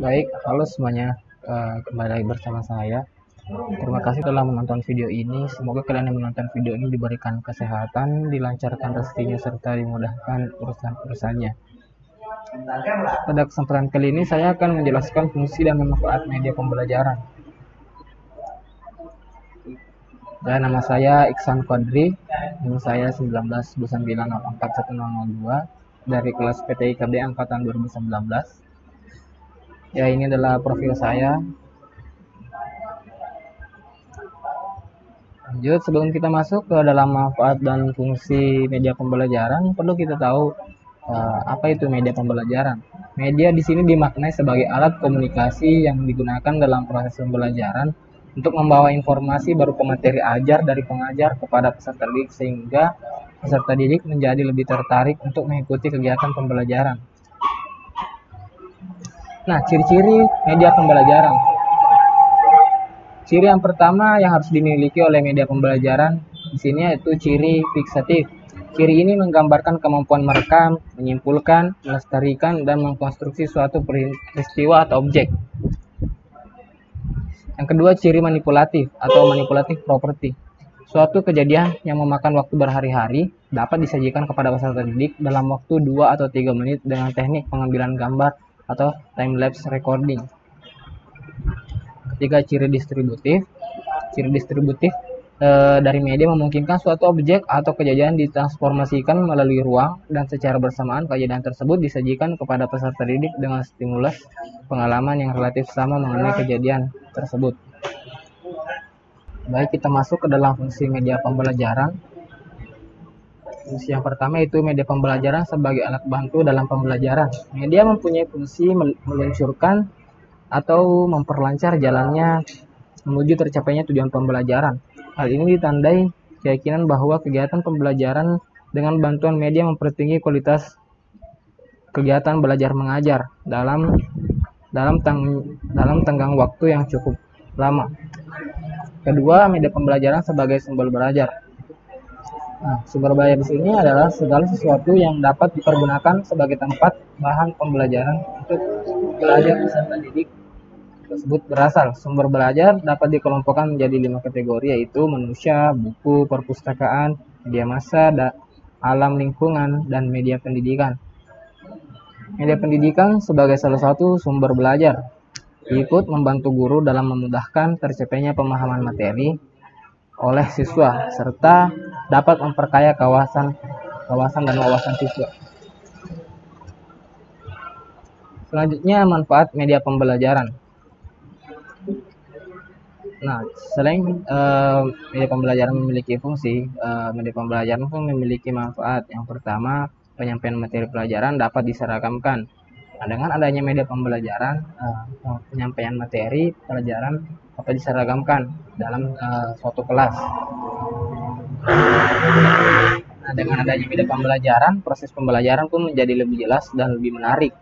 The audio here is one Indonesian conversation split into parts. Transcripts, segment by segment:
Baik, halo semuanya. Kembali lagi bersama saya. Terima kasih telah menonton video ini. Semoga kalian yang menonton video ini diberikan kesehatan, dilancarkan rezekinya, serta dimudahkan urusan-urusannya. Pada kesempatan kali ini saya akan menjelaskan fungsi dan manfaat media pembelajaran. Nama saya Iksan Kodri, nomor saya 1929041002 dari kelas PTIKB angkatan 2019. Ya, ini adalah profil saya. Lanjut, sebelum kita masuk ke dalam manfaat dan fungsi media pembelajaran, perlu kita tahu apa itu media pembelajaran. Media di sini dimaknai sebagai alat komunikasi yang digunakan dalam proses pembelajaran untuk membawa informasi berupa materi ajar dari pengajar kepada peserta didik, sehingga peserta didik menjadi lebih tertarik untuk mengikuti kegiatan pembelajaran. Nah, ciri-ciri media pembelajaran. Ciri yang pertama yang harus dimiliki oleh media pembelajaran di sini yaitu ciri fiksatif. Ciri ini menggambarkan kemampuan merekam, menyimpulkan, melestarikan, dan mengkonstruksi suatu peristiwa atau objek. Yang kedua, ciri manipulatif atau manipulatif property. Suatu kejadian yang memakan waktu berhari-hari dapat disajikan kepada peserta didik dalam waktu 2 atau 3 menit dengan teknik pengambilan gambar atau time-lapse recording. Ketiga, ciri distributif. Ciri distributif dari media memungkinkan suatu objek atau kejadian ditransformasikan melalui ruang dan secara bersamaan kejadian tersebut disajikan kepada peserta didik dengan stimulus pengalaman yang relatif sama mengenai kejadian tersebut. Baik, kita masuk ke dalam fungsi media pembelajaran. Fungsi yang pertama itu media pembelajaran sebagai alat bantu dalam pembelajaran. Media mempunyai fungsi meluncurkan atau memperlancar jalannya menuju tercapainya tujuan pembelajaran. Hal ini ditandai keyakinan bahwa kegiatan pembelajaran dengan bantuan media mempertinggi kualitas kegiatan belajar mengajar dalam tenggang waktu yang cukup lama. Kedua, media pembelajaran sebagai sumber belajar. Nah, sumber belajar di sini adalah segala sesuatu yang dapat dipergunakan sebagai tempat bahan pembelajaran untuk belajar peserta didik tersebut berasal. Sumber belajar dapat dikelompokkan menjadi 5 kategori, yaitu manusia, buku, perpustakaan, media massa, alam lingkungan, dan media pendidikan. Media pendidikan sebagai salah satu sumber belajar ikut membantu guru dalam memudahkan tercapainya pemahaman materi oleh siswa serta dapat memperkaya kawasan dan wawasan siswa. Selanjutnya, manfaat media pembelajaran. Nah, selain media pembelajaran memiliki fungsi, media pembelajaran pun memiliki manfaat. Yang pertama, penyampaian materi pelajaran dapat diseragamkan. Nah, dengan adanya media pembelajaran, penyampaian materi pelajaran dapat diseragamkan dalam suatu kelas. Nah, dengan adanya media pembelajaran, proses pembelajaran pun menjadi lebih jelas dan lebih menarik.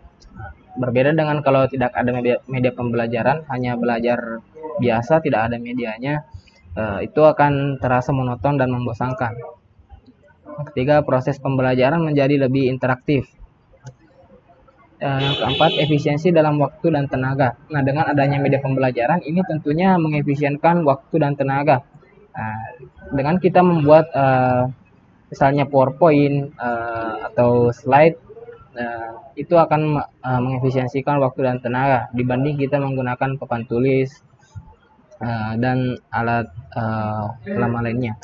Berbeda dengan kalau tidak ada media pembelajaran, hanya belajar biasa, tidak ada medianya, itu akan terasa monoton dan membosankan. Ketiga, proses pembelajaran menjadi lebih interaktif. Yang keempat, efisiensi dalam waktu dan tenaga. Nah, dengan adanya media pembelajaran ini tentunya mengefisienkan waktu dan tenaga. Nah, dengan kita membuat misalnya PowerPoint atau slide, itu akan mengefisiensikan waktu dan tenaga dibanding kita menggunakan papan tulis dan alat lama lainnya.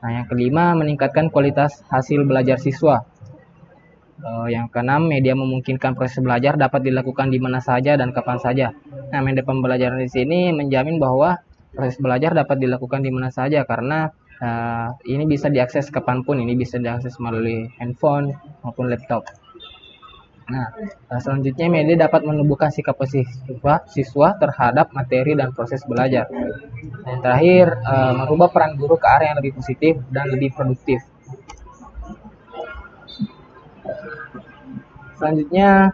Nah, yang kelima, meningkatkan kualitas hasil belajar siswa. Yang keenam, media memungkinkan proses belajar dapat dilakukan di mana saja dan kapan saja. Nah, media pembelajaran di sini menjamin bahwa proses belajar dapat dilakukan di mana saja karena ini bisa diakses kapanpun. Ini bisa diakses melalui handphone maupun laptop. Nah, selanjutnya media dapat menumbuhkan sikap siswa terhadap materi dan proses belajar. Dan terakhir, merubah peran guru ke arah yang lebih positif dan lebih produktif. Selanjutnya,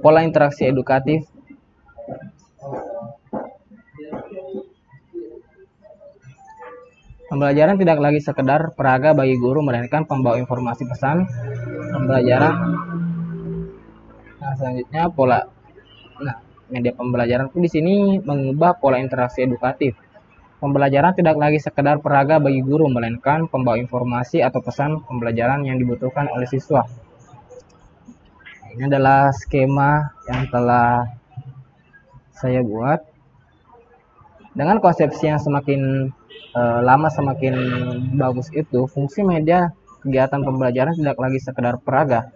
pola interaksi edukatif. Pembelajaran tidak lagi sekedar peraga bagi guru, melainkan pembawa informasi pesan pembelajaran Selanjutnya media pembelajaran pun di sini mengubah pola interaksi edukatif. Pembelajaran tidak lagi sekedar peraga bagi guru, melainkan pembawa informasi atau pesan pembelajaran yang dibutuhkan oleh siswa. Ini adalah skema yang telah saya buat. Dengan konsepsi yang semakin lama semakin bagus itu, fungsi media kegiatan pembelajaran tidak lagi sekedar peraga,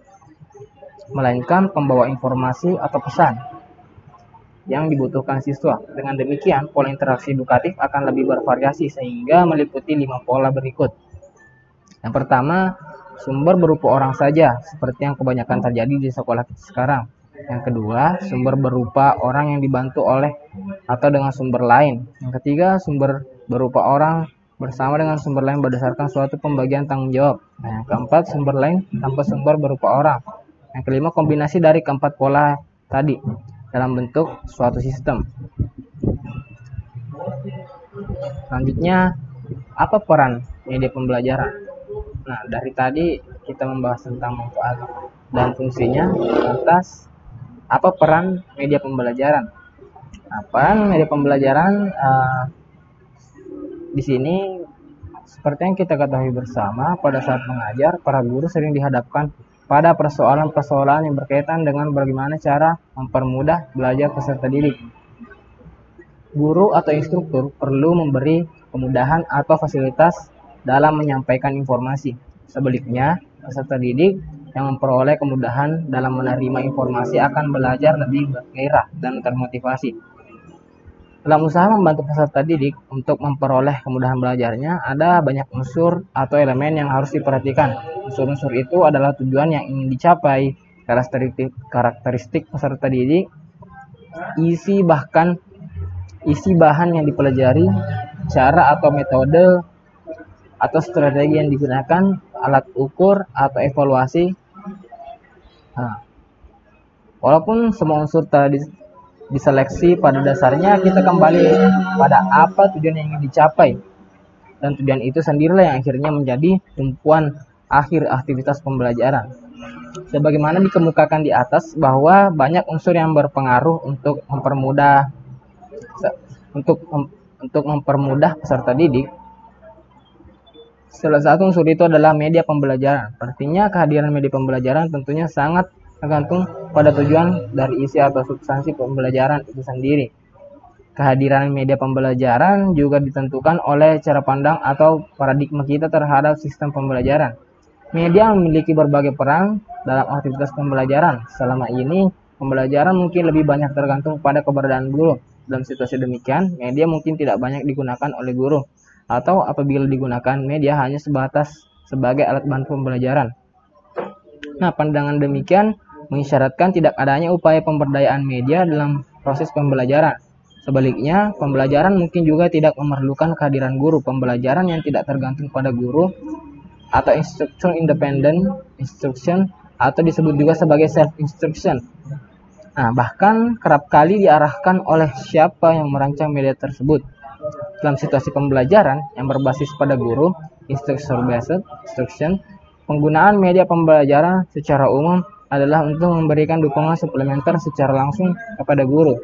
melainkan pembawa informasi atau pesan yang dibutuhkan siswa. Dengan demikian, pola interaksi edukatif akan lebih bervariasi sehingga meliputi 5 pola berikut. Yang pertama, sumber berupa orang saja, seperti yang kebanyakan terjadi di sekolah kita sekarang. Yang kedua, sumber berupa orang yang dibantu oleh atau dengan sumber lain. Yang ketiga, sumber berupa orang bersama dengan sumber lain berdasarkan suatu pembagian tanggung jawab. Yang keempat, sumber lain tanpa sumber berupa orang. Yang kelima, kombinasi dari keempat pola tadi dalam bentuk suatu sistem. Selanjutnya, apa peran media pembelajaran? Nah, dari tadi kita membahas tentang manfaat dan fungsinya. Lantas, apa peran media pembelajaran? Nah, peran media pembelajaran di sini seperti yang kita ketahui bersama, pada saat mengajar, para guru sering dihadapkan pada persoalan-persoalan yang berkaitan dengan bagaimana cara mempermudah belajar peserta didik. Guru atau instruktur perlu memberi kemudahan atau fasilitas dalam menyampaikan informasi. Sebaliknya, peserta didik yang memperoleh kemudahan dalam menerima informasi akan belajar lebih bergairah dan termotivasi. Dalam usaha membantu peserta didik untuk memperoleh kemudahan belajarnya, ada banyak unsur atau elemen yang harus diperhatikan. Unsur-unsur itu adalah tujuan yang ingin dicapai, karakteristik peserta didik, isi bahan yang dipelajari, cara atau metode atau strategi yang digunakan, alat ukur atau evaluasi. Walaupun semua unsur tadi diseleksi, pada dasarnya kita kembali pada apa tujuan yang ingin dicapai, dan tujuan itu sendirilah yang akhirnya menjadi tumpuan akhir aktivitas pembelajaran. Sebagaimana dikemukakan di atas bahwa banyak unsur yang berpengaruh untuk mempermudah peserta didik. Salah satu unsur itu adalah media pembelajaran. Artinya kehadiran media pembelajaran tentunya sangat tergantung pada tujuan dari isi atau substansi pembelajaran itu sendiri. Kehadiran media pembelajaran juga ditentukan oleh cara pandang atau paradigma kita terhadap sistem pembelajaran. Media memiliki berbagai peran dalam aktivitas pembelajaran. Selama ini, pembelajaran mungkin lebih banyak tergantung pada keberadaan guru. Dalam situasi demikian, media mungkin tidak banyak digunakan oleh guru, atau apabila digunakan, media hanya sebatas sebagai alat bantu pembelajaran. Nah, pandangan demikian mengisyaratkan tidak adanya upaya pemberdayaan media dalam proses pembelajaran. Sebaliknya, pembelajaran mungkin juga tidak memerlukan kehadiran guru. Pembelajaran yang tidak tergantung pada guru atau instruction independent instruction atau disebut juga sebagai self instruction. Nah, bahkan kerap kali diarahkan oleh siapa yang merancang media tersebut. Dalam situasi pembelajaran yang berbasis pada guru, instruction based instruction, penggunaan media pembelajaran secara umum adalah untuk memberikan dukungan suplementer secara langsung kepada guru.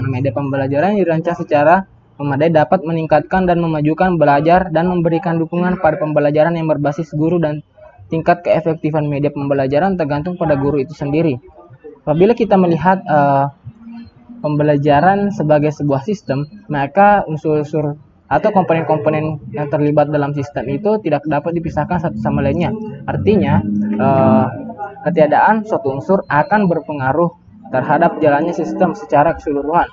Media pembelajaran dirancang secara memadai dapat meningkatkan dan memajukan belajar dan memberikan dukungan pada pembelajaran yang berbasis guru, dan tingkat keefektifan media pembelajaran tergantung pada guru itu sendiri. Apabila kita melihat pembelajaran sebagai sebuah sistem, maka unsur-unsur atau komponen-komponen yang terlibat dalam sistem itu tidak dapat dipisahkan satu sama lainnya. Artinya, ketiadaan suatu unsur akan berpengaruh terhadap jalannya sistem secara keseluruhan.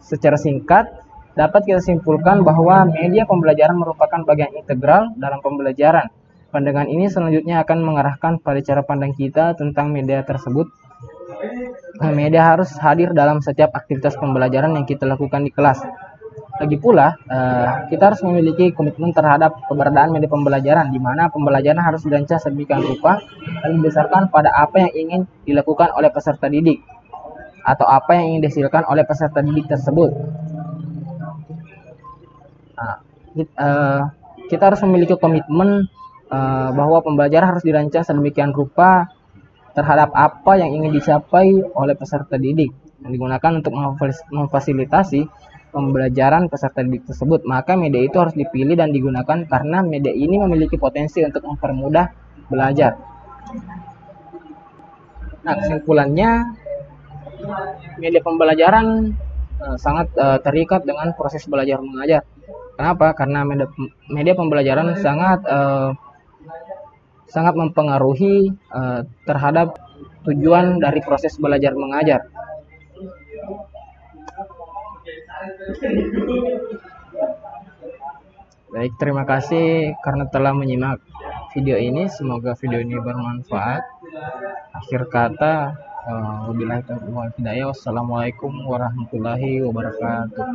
Secara singkat, dapat kita simpulkan bahwa media pembelajaran merupakan bagian integral dalam pembelajaran. Pandangan ini selanjutnya akan mengarahkan pada cara pandang kita tentang media tersebut. Media harus hadir dalam setiap aktivitas pembelajaran yang kita lakukan di kelas. Lagi pula, kita harus memiliki komitmen terhadap keberadaan media pembelajaran, di mana pembelajaran harus dirancang sedemikian rupa dan berdasarkan pada apa yang ingin dilakukan oleh peserta didik, atau apa yang ingin dihasilkan oleh peserta didik tersebut. Kita harus memiliki komitmen bahwa pembelajaran harus dirancang sedemikian rupa terhadap apa yang ingin dicapai oleh peserta didik, yang digunakan untuk memfasilitasi pembelajaran peserta didik tersebut. Maka media itu harus dipilih dan digunakan karena media ini memiliki potensi untuk mempermudah belajar. Nah, kesimpulannya, media pembelajaran sangat terikat dengan proses belajar mengajar. Kenapa? Karena media pembelajaran sangat mempengaruhi terhadap tujuan dari proses belajar mengajar. Baik, terima kasih karena telah menyimak video ini. Semoga video ini bermanfaat. Akhir kata, wabillahi taufiq wal hidayah. Wassalamualaikum warahmatullahi wabarakatuh.